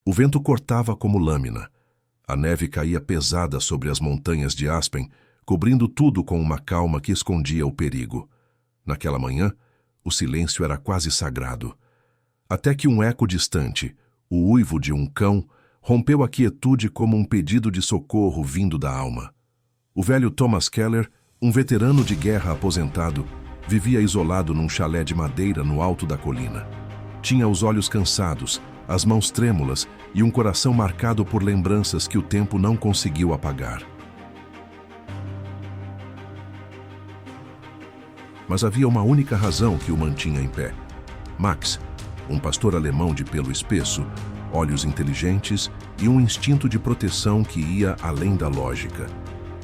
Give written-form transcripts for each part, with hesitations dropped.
O vento cortava como lâmina. A neve caía pesada sobre as montanhas de Aspen, cobrindo tudo com uma calma que escondia o perigo. Naquela manhã, o silêncio era quase sagrado. Até que um eco distante, o uivo de um cão, rompeu a quietude como um pedido de socorro vindo da alma. O velho Thomas Keller, um veterano de guerra aposentado, vivia isolado num chalé de madeira no alto da colina. Tinha os olhos cansados, as mãos trêmulas e um coração marcado por lembranças que o tempo não conseguiu apagar. Mas havia uma única razão que o mantinha em pé. Max, um pastor alemão de pelo espesso, olhos inteligentes e um instinto de proteção que ia além da lógica.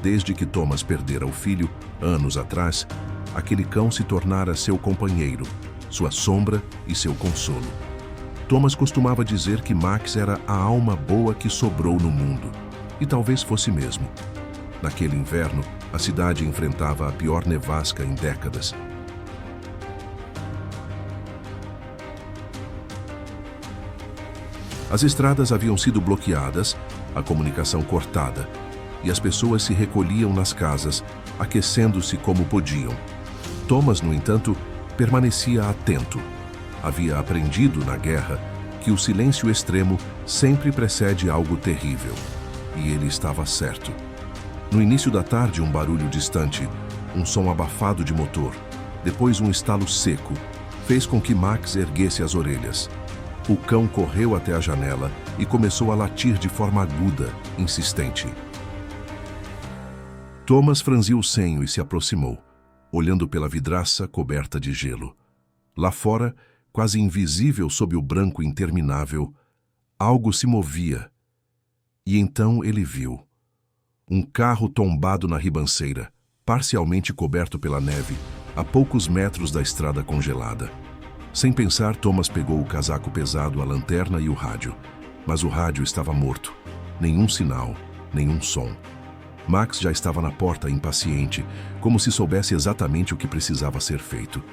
Desde que Thomas perdera o filho, anos atrás, aquele cão se tornara seu companheiro, sua sombra e seu consolo. Thomas costumava dizer que Max era a alma boa que sobrou no mundo, e talvez fosse mesmo. Naquele inverno, a cidade enfrentava a pior nevasca em décadas. As estradas haviam sido bloqueadas, a comunicação cortada, e as pessoas se recolhiam nas casas, aquecendo-se como podiam. Thomas, no entanto, permanecia atento. Havia aprendido na guerra que o silêncio extremo sempre precede algo terrível. E ele estava certo. No início da tarde, um barulho distante, um som abafado de motor, depois um estalo seco, fez com que Max erguesse as orelhas. O cão correu até a janela e começou a latir de forma aguda, insistente. Thomas franziu o senho e se aproximou, olhando pela vidraça coberta de gelo. Lá fora, quase invisível sob o branco interminável, algo se movia. E então ele viu. Um carro tombado na ribanceira, parcialmente coberto pela neve, a poucos metros da estrada congelada. Sem pensar, Thomas pegou o casaco pesado, a lanterna e o rádio. Mas o rádio estava morto. Nenhum sinal, nenhum som. Max já estava na porta, impaciente, como se soubesse exatamente o que precisava ser feito.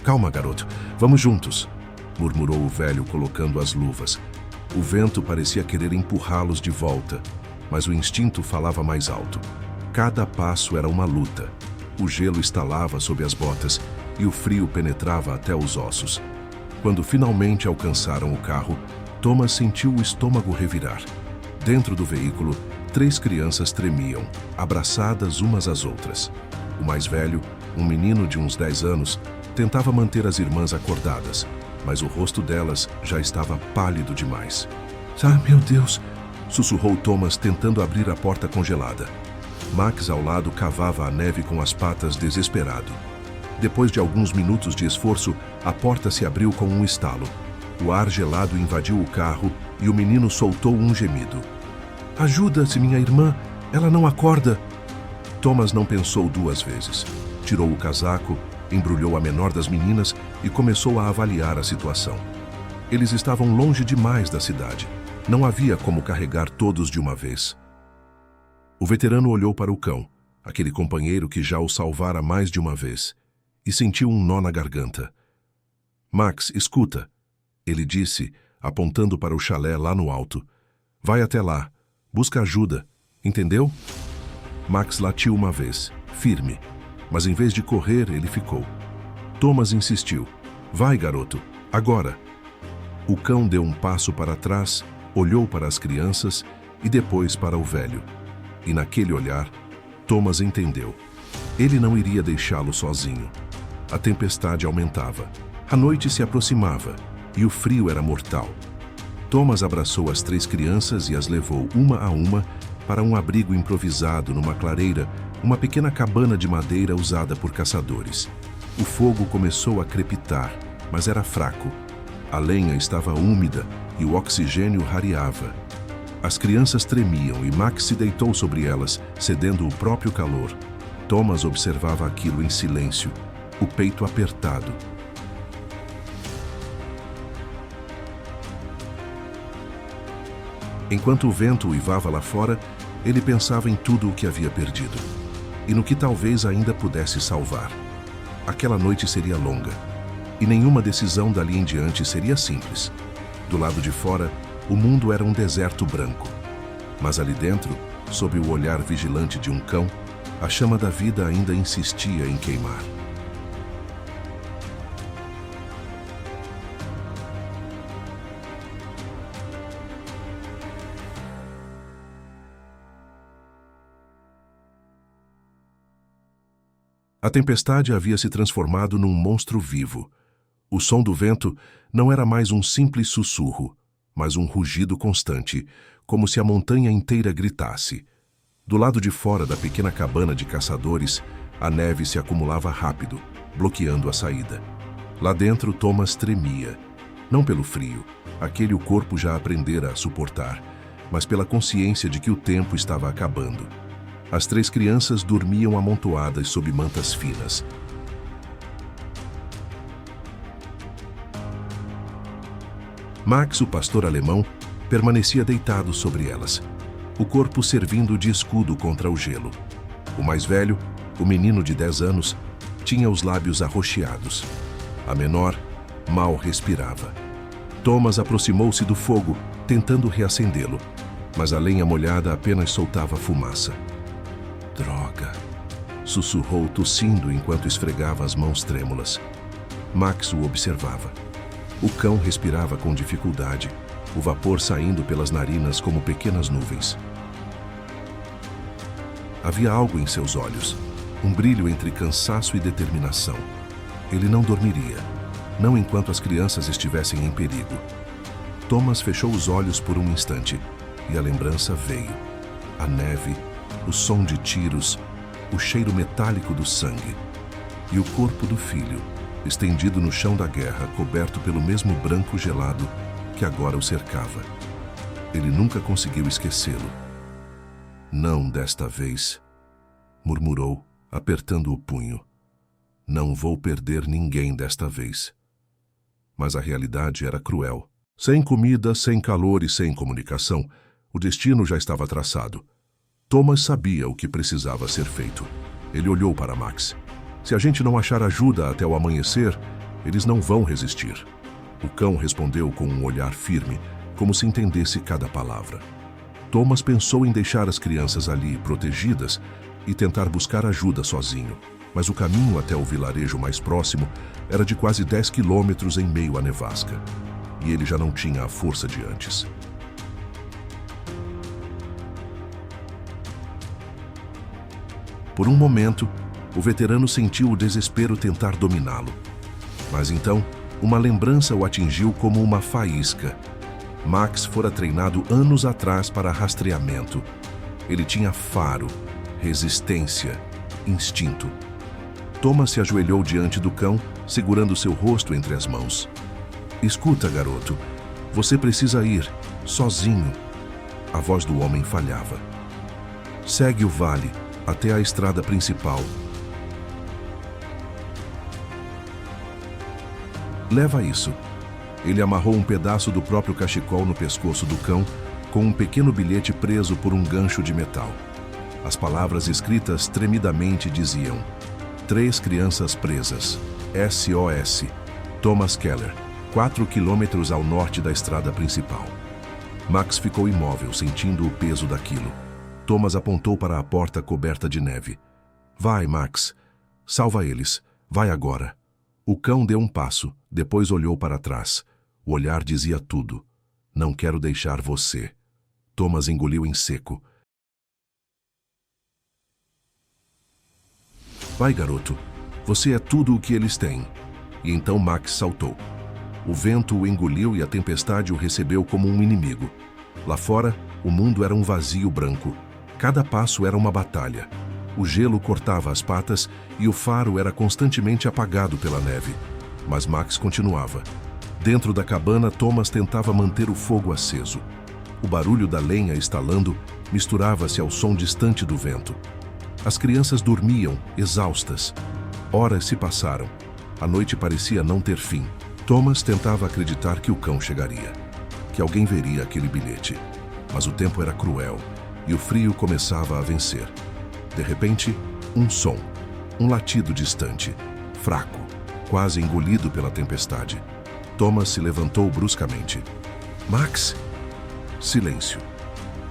"Calma, garoto. Vamos juntos", murmurou o velho, colocando as luvas. O vento parecia querer empurrá-los de volta, mas o instinto falava mais alto. Cada passo era uma luta. O gelo estalava sob as botas e o frio penetrava até os ossos. Quando finalmente alcançaram o carro, Thomas sentiu o estômago revirar. Dentro do veículo, 3 crianças tremiam, abraçadas umas às outras. O mais velho, um menino de uns 10 anos, tentava manter as irmãs acordadas, mas o rosto delas já estava pálido demais. "Ah, meu Deus!" sussurrou Thomas, tentando abrir a porta congelada. Max, ao lado, cavava a neve com as patas, desesperado. Depois de alguns minutos de esforço, a porta se abriu com um estalo. O ar gelado invadiu o carro e o menino soltou um gemido. "Ajuda-se, minha irmã! Ela não acorda!" Thomas não pensou 2 vezes. Tirou o casaco, embrulhou a menor das meninas e começou a avaliar a situação. Eles estavam longe demais da cidade. Não havia como carregar todos de uma vez. O veterano olhou para o cão, aquele companheiro que já o salvara mais de uma vez, e sentiu um nó na garganta. "Max, escuta", ele disse, apontando para o chalé lá no alto. "Vai até lá, busca ajuda, entendeu?" Max latiu uma vez, firme, mas em vez de correr, ele ficou. Thomas insistiu. "Vai, garoto, agora." O cão deu um passo para trás, olhou para as crianças e depois para o velho. E naquele olhar, Thomas entendeu. Ele não iria deixá-lo sozinho. A tempestade aumentava. A noite se aproximava e o frio era mortal. Thomas abraçou as 3 crianças e as levou uma a uma para um abrigo improvisado numa clareira, uma pequena cabana de madeira usada por caçadores. O fogo começou a crepitar, mas era fraco. A lenha estava úmida e o oxigênio rareava. As crianças tremiam e Max se deitou sobre elas, cedendo o próprio calor. Thomas observava aquilo em silêncio, o peito apertado. Enquanto o vento uivava lá fora, ele pensava em tudo o que havia perdido e no que talvez ainda pudesse salvar. Aquela noite seria longa. E nenhuma decisão dali em diante seria simples. Do lado de fora, o mundo era um deserto branco. Mas ali dentro, sob o olhar vigilante de um cão, a chama da vida ainda insistia em queimar. A tempestade havia se transformado num monstro vivo. O som do vento não era mais um simples sussurro, mas um rugido constante, como se a montanha inteira gritasse. Do lado de fora da pequena cabana de caçadores, a neve se acumulava rápido, bloqueando a saída. Lá dentro, Thomas tremia, não pelo frio, aquele o corpo já aprendera a suportar, mas pela consciência de que o tempo estava acabando. As 3 crianças dormiam amontoadas sob mantas finas. Max, o pastor alemão, permanecia deitado sobre elas, o corpo servindo de escudo contra o gelo. O mais velho, o menino de 10 anos, tinha os lábios arroxeados. A menor mal respirava. Thomas aproximou-se do fogo, tentando reacendê-lo, mas a lenha molhada apenas soltava fumaça. Droga! Sussurrou, tossindo enquanto esfregava as mãos trêmulas. Max o observava. O cão respirava com dificuldade, o vapor saindo pelas narinas como pequenas nuvens. Havia algo em seus olhos, um brilho entre cansaço e determinação. Ele não dormiria, não enquanto as crianças estivessem em perigo. Thomas fechou os olhos por um instante, e a lembrança veio. A neve, o som de tiros, o cheiro metálico do sangue. E o corpo do filho, estendido no chão da guerra, coberto pelo mesmo branco gelado que agora o cercava. Ele nunca conseguiu esquecê-lo. Não desta vez, murmurou, apertando o punho. Não vou perder ninguém desta vez. Mas a realidade era cruel. Sem comida, sem calor e sem comunicação, o destino já estava traçado. Thomas sabia o que precisava ser feito. Ele olhou para Max. Se a gente não achar ajuda até o amanhecer, eles não vão resistir. O cão respondeu com um olhar firme, como se entendesse cada palavra. Thomas pensou em deixar as crianças ali, protegidas, e tentar buscar ajuda sozinho. Mas o caminho até o vilarejo mais próximo era de quase 10 quilômetros em meio à nevasca. E ele já não tinha a força de antes. Por um momento, o veterano sentiu o desespero tentar dominá-lo. Mas então, uma lembrança o atingiu como uma faísca. Max fora treinado anos atrás para rastreamento. Ele tinha faro, resistência, instinto. Thomas se ajoelhou diante do cão, segurando seu rosto entre as mãos. Escuta, garoto. Você precisa ir, sozinho. A voz do homem falhava. Segue o vale, até a estrada principal. Leva isso. Ele amarrou um pedaço do próprio cachecol no pescoço do cão, com um pequeno bilhete preso por um gancho de metal. As palavras escritas tremidamente diziam: 3 crianças presas. SOS. Thomas Keller, 4 quilômetros ao norte da estrada principal. Max ficou imóvel, sentindo o peso daquilo. Thomas apontou para a porta coberta de neve. Vai, Max. Salva eles. Vai agora. O cão deu um passo, depois olhou para trás. O olhar dizia tudo. Não quero deixar você. Thomas engoliu em seco. Vai, garoto. Você é tudo o que eles têm. E então Max saltou. O vento o engoliu e a tempestade o recebeu como um inimigo. Lá fora, o mundo era um vazio branco. Cada passo era uma batalha. O gelo cortava as patas e o faro era constantemente apagado pela neve. Mas Max continuava. Dentro da cabana, Thomas tentava manter o fogo aceso. O barulho da lenha estalando misturava-se ao som distante do vento. As crianças dormiam, exaustas. Horas se passaram. A noite parecia não ter fim. Thomas tentava acreditar que o cão chegaria, que alguém veria aquele bilhete. Mas o tempo era cruel e o frio começava a vencer. De repente, um som, um latido distante, fraco. quase engolido pela tempestade. Thomas se levantou bruscamente. Max? Silêncio.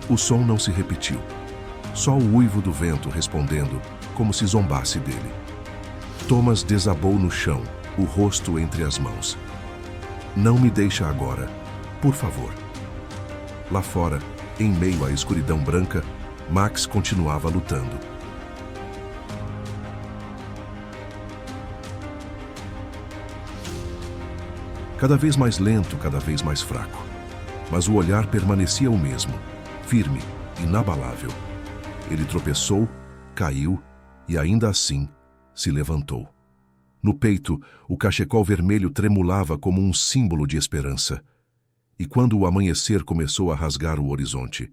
O som não se repetiu. Só o uivo do vento respondendo, como se zombasse dele. Thomas desabou no chão, o rosto entre as mãos. Não me deixa agora, por favor. Lá fora, em meio à escuridão branca, Max continuava lutando. Cada vez mais lento, cada vez mais fraco. Mas o olhar permanecia o mesmo, firme, inabalável. Ele tropeçou, caiu e ainda assim se levantou. No peito, o cachecol vermelho tremulava como um símbolo de esperança. E quando o amanhecer começou a rasgar o horizonte,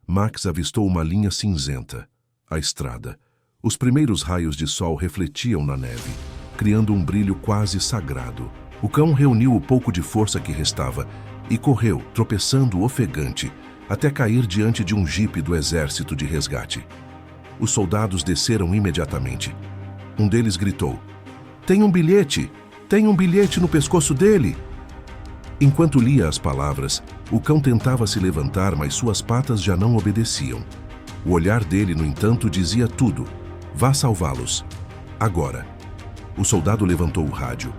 Max avistou uma linha cinzenta, a estrada. Os primeiros raios de sol refletiam na neve, criando um brilho quase sagrado. O cão reuniu o pouco de força que restava e correu, tropeçando ofegante, até cair diante de um jipe do exército de resgate. Os soldados desceram imediatamente. Um deles gritou: "Tem um bilhete! Tem um bilhete no pescoço dele!" Enquanto lia as palavras, o cão tentava se levantar, mas suas patas já não obedeciam. O olhar dele, no entanto, dizia tudo. Vá salvá-los. Agora. O soldado levantou o rádio.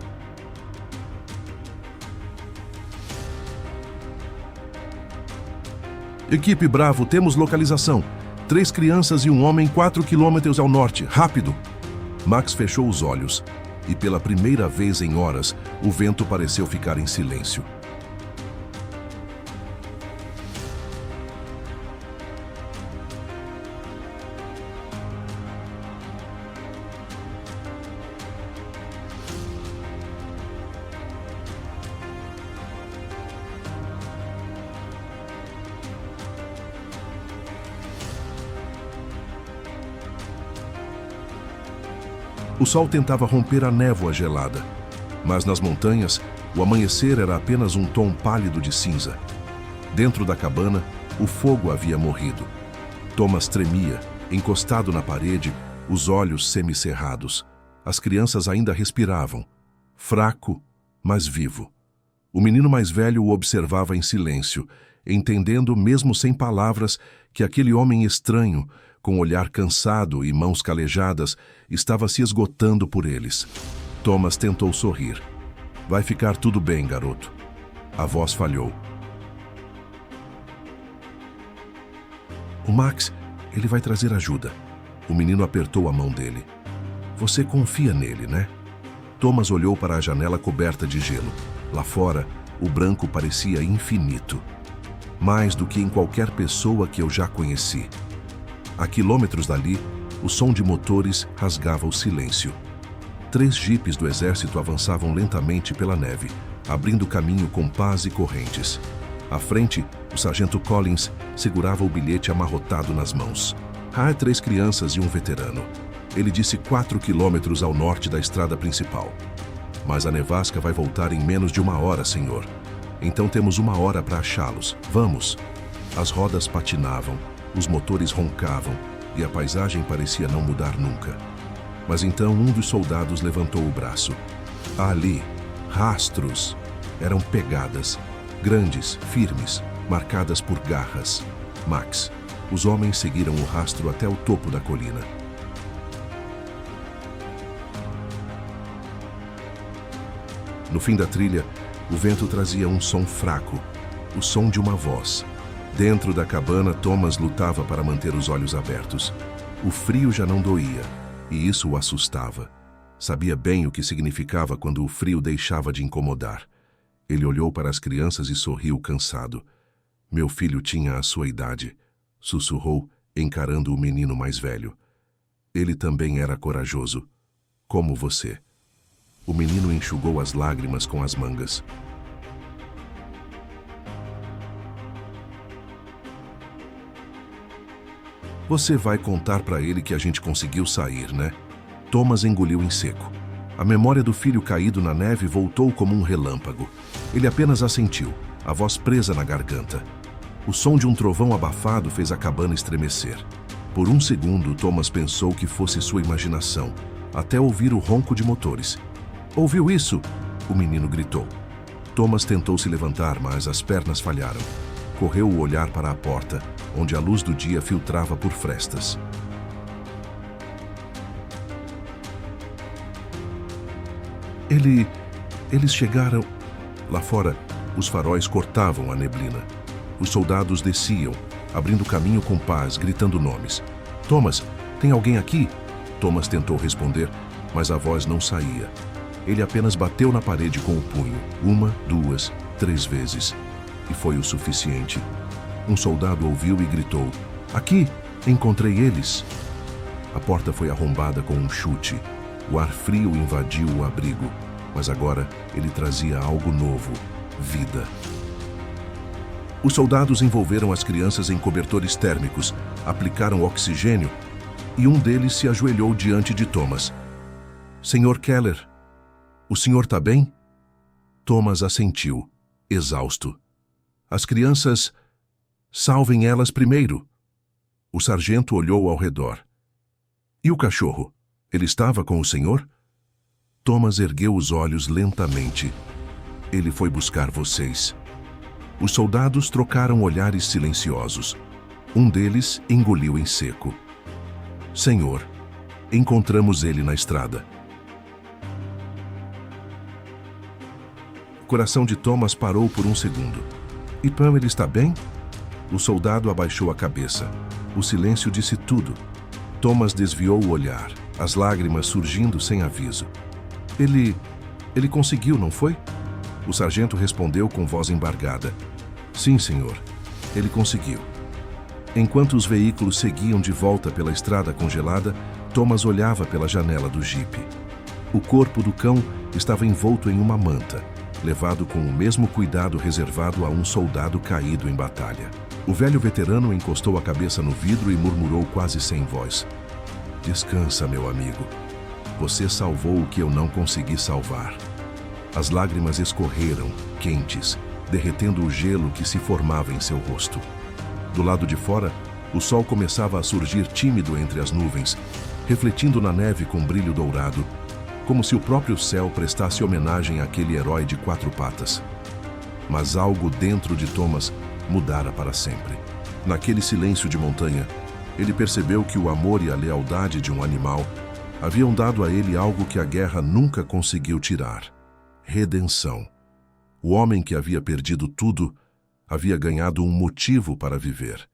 Equipe Bravo, temos localização. 3 crianças e um homem 4 quilômetros ao norte. Rápido! Max fechou os olhos e, pela primeira vez em horas, o vento pareceu ficar em silêncio. O sol tentava romper a névoa gelada, mas nas montanhas, o amanhecer era apenas um tom pálido de cinza. Dentro da cabana, o fogo havia morrido. Thomas tremia, encostado na parede, os olhos semicerrados. As crianças ainda respiravam, fraco, mas vivo. O menino mais velho o observava em silêncio, entendendo, mesmo sem palavras, que aquele homem estranho, com olhar cansado e mãos calejadas, estava se esgotando por eles. Thomas tentou sorrir. Vai ficar tudo bem, garoto. A voz falhou. O Max, ele vai trazer ajuda. O menino apertou a mão dele. Você confia nele, né? Thomas olhou para a janela coberta de gelo. Lá fora, o branco parecia infinito. Mais do que em qualquer pessoa que eu já conheci. A quilômetros dali, o som de motores rasgava o silêncio. 3 jipes do exército avançavam lentamente pela neve, abrindo caminho com pás e correntes. À frente, o sargento Collins segurava o bilhete amarrotado nas mãos. Há 3 crianças e um veterano. Ele disse 4 quilômetros ao norte da estrada principal. Mas a nevasca vai voltar em menos de 1 hora, senhor. Então temos 1 hora para achá-los. Vamos! As rodas patinavam. Os motores roncavam e a paisagem parecia não mudar nunca. Mas então um dos soldados levantou o braço. Ali, rastros. Eram pegadas, grandes, firmes, marcadas por garras. Max, os homens seguiram o rastro até o topo da colina. No fim da trilha, o vento trazia um som fraco, o som de uma voz. Dentro da cabana, Thomas lutava para manter os olhos abertos. O frio já não doía, e isso o assustava. Sabia bem o que significava quando o frio deixava de incomodar. Ele olhou para as crianças e sorriu cansado. Meu filho tinha a sua idade, sussurrou, encarando o menino mais velho. Ele também era corajoso, como você. O menino enxugou as lágrimas com as mangas. Você vai contar para ele que a gente conseguiu sair, né? Thomas engoliu em seco. A memória do filho caído na neve voltou como um relâmpago. Ele apenas assentiu, a voz presa na garganta. O som de um trovão abafado fez a cabana estremecer. Por um segundo, Thomas pensou que fosse sua imaginação, até ouvir o ronco de motores. Ouviu isso? O menino gritou. Thomas tentou se levantar, mas as pernas falharam. Correu o olhar para a porta, onde a luz do dia filtrava por frestas. Eles chegaram... Lá fora, os faróis cortavam a neblina. Os soldados desciam, abrindo caminho com paz, gritando nomes. Thomas, tem alguém aqui? Thomas tentou responder, mas a voz não saía. Ele apenas bateu na parede com o punho, 1, 2, 3 vezes. E foi o suficiente. Um soldado ouviu e gritou: Aqui! Encontrei eles! A porta foi arrombada com um chute. O ar frio invadiu o abrigo, mas agora ele trazia algo novo: vida. Os soldados envolveram as crianças em cobertores térmicos, aplicaram oxigênio e um deles se ajoelhou diante de Thomas. Sr. Keller, o senhor está bem? Thomas assentiu, exausto. As crianças, salvem elas primeiro. O sargento olhou ao redor. E o cachorro? Ele estava com o senhor? Thomas ergueu os olhos lentamente. Ele foi buscar vocês. Os soldados trocaram olhares silenciosos. Um deles engoliu em seco. Senhor, encontramos ele na estrada. O coração de Thomas parou por um segundo. E Pam, ele está bem? O soldado abaixou a cabeça. O silêncio disse tudo. Thomas desviou o olhar, as lágrimas surgindo sem aviso. Ele conseguiu, não foi? O sargento respondeu com voz embargada. Sim, senhor. Ele conseguiu. Enquanto os veículos seguiam de volta pela estrada congelada, Thomas olhava pela janela do jipe. O corpo do cão estava envolto em uma manta, levado com o mesmo cuidado reservado a um soldado caído em batalha. O velho veterano encostou a cabeça no vidro e murmurou quase sem voz. Descansa, meu amigo. Você salvou o que eu não consegui salvar. As lágrimas escorreram, quentes, derretendo o gelo que se formava em seu rosto. Do lado de fora, o sol começava a surgir tímido entre as nuvens, refletindo na neve com brilho dourado, como se o próprio céu prestasse homenagem àquele herói de 4 patas. Mas algo dentro de Thomas mudara para sempre. Naquele silêncio de montanha, ele percebeu que o amor e a lealdade de um animal haviam dado a ele algo que a guerra nunca conseguiu tirar: redenção. O homem que havia perdido tudo havia ganhado um motivo para viver.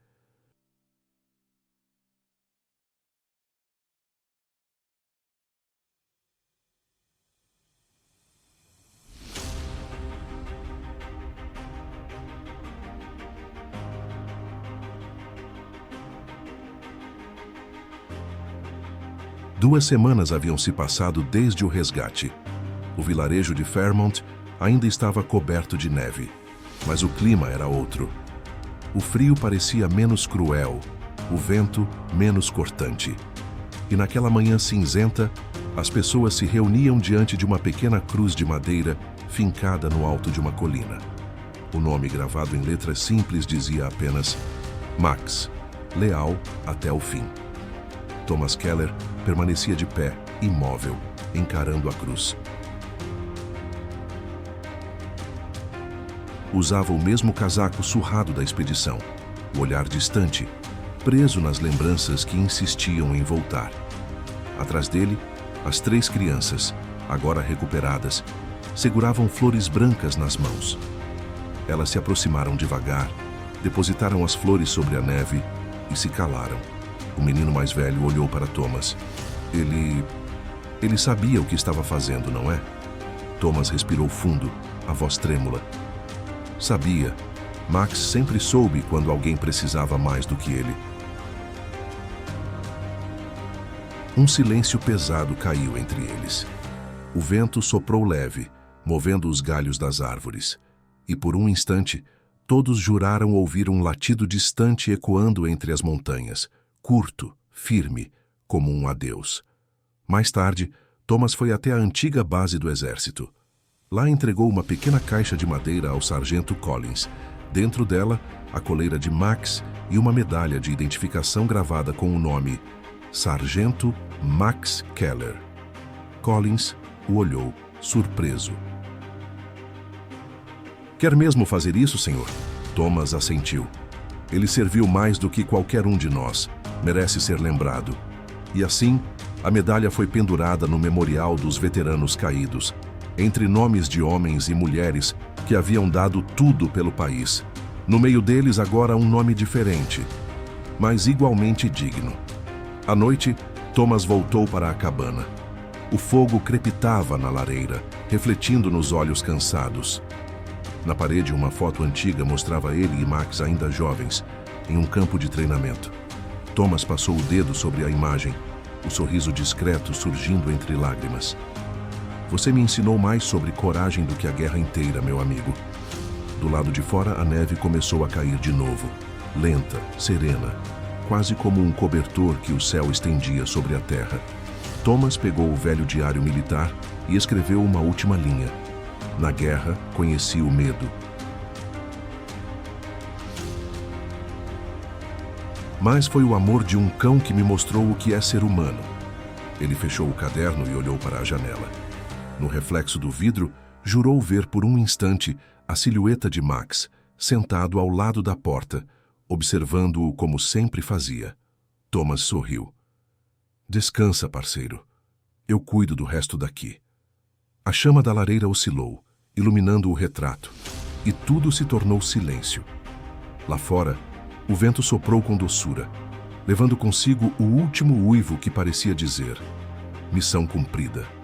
Duas semanas haviam se passado desde o resgate. O vilarejo de Fairmont ainda estava coberto de neve, mas o clima era outro. O frio parecia menos cruel, o vento menos cortante. E naquela manhã cinzenta, as pessoas se reuniam diante de uma pequena cruz de madeira fincada no alto de uma colina. O nome gravado em letras simples dizia apenas Max, leal até o fim. Thomas Keller permanecia de pé, imóvel, encarando a cruz. Usava o mesmo casaco surrado da expedição, o olhar distante, preso nas lembranças que insistiam em voltar. Atrás dele, as 3 crianças, agora recuperadas, seguravam flores brancas nas mãos. Elas se aproximaram devagar, depositaram as flores sobre a neve e se calaram. O menino mais velho olhou para Thomas. Ele sabia o que estava fazendo, não é? Thomas respirou fundo, a voz trêmula. Sabia. Max sempre soube quando alguém precisava mais do que ele. Um silêncio pesado caiu entre eles. O vento soprou leve, movendo os galhos das árvores. E por um instante, todos juraram ouvir um latido distante ecoando entre as montanhas, curto, firme, como um adeus. Mais tarde, Thomas foi até a antiga base do exército. Lá entregou uma pequena caixa de madeira ao sargento Collins. Dentro dela, a coleira de Max e uma medalha de identificação gravada com o nome Sargento Max Keller. Collins o olhou surpreso. Quer mesmo fazer isso, senhor? Thomas assentiu. Ele serviu mais do que qualquer um de nós. Merece ser lembrado. E assim, a medalha foi pendurada no memorial dos veteranos caídos, entre nomes de homens e mulheres que haviam dado tudo pelo país. No meio deles agora um nome diferente, mas igualmente digno. À noite, Thomas voltou para a cabana. O fogo crepitava na lareira, refletindo nos olhos cansados. Na parede, uma foto antiga mostrava ele e Max ainda jovens, em um campo de treinamento. Thomas passou o dedo sobre a imagem, o sorriso discreto surgindo entre lágrimas. Você me ensinou mais sobre coragem do que a guerra inteira, meu amigo. Do lado de fora, a neve começou a cair de novo, lenta, serena, quase como um cobertor que o céu estendia sobre a terra. Thomas pegou o velho diário militar e escreveu uma última linha. Na guerra, conheci o medo. Mas foi o amor de um cão que me mostrou o que é ser humano. Ele fechou o caderno e olhou para a janela. No reflexo do vidro, jurou ver por um instante a silhueta de Max, sentado ao lado da porta, observando-o como sempre fazia. Thomas sorriu. Descansa, parceiro. Eu cuido do resto daqui. A chama da lareira oscilou, iluminando o retrato, e tudo se tornou silêncio. Lá fora, o vento soprou com doçura, levando consigo o último uivo que parecia dizer: missão cumprida.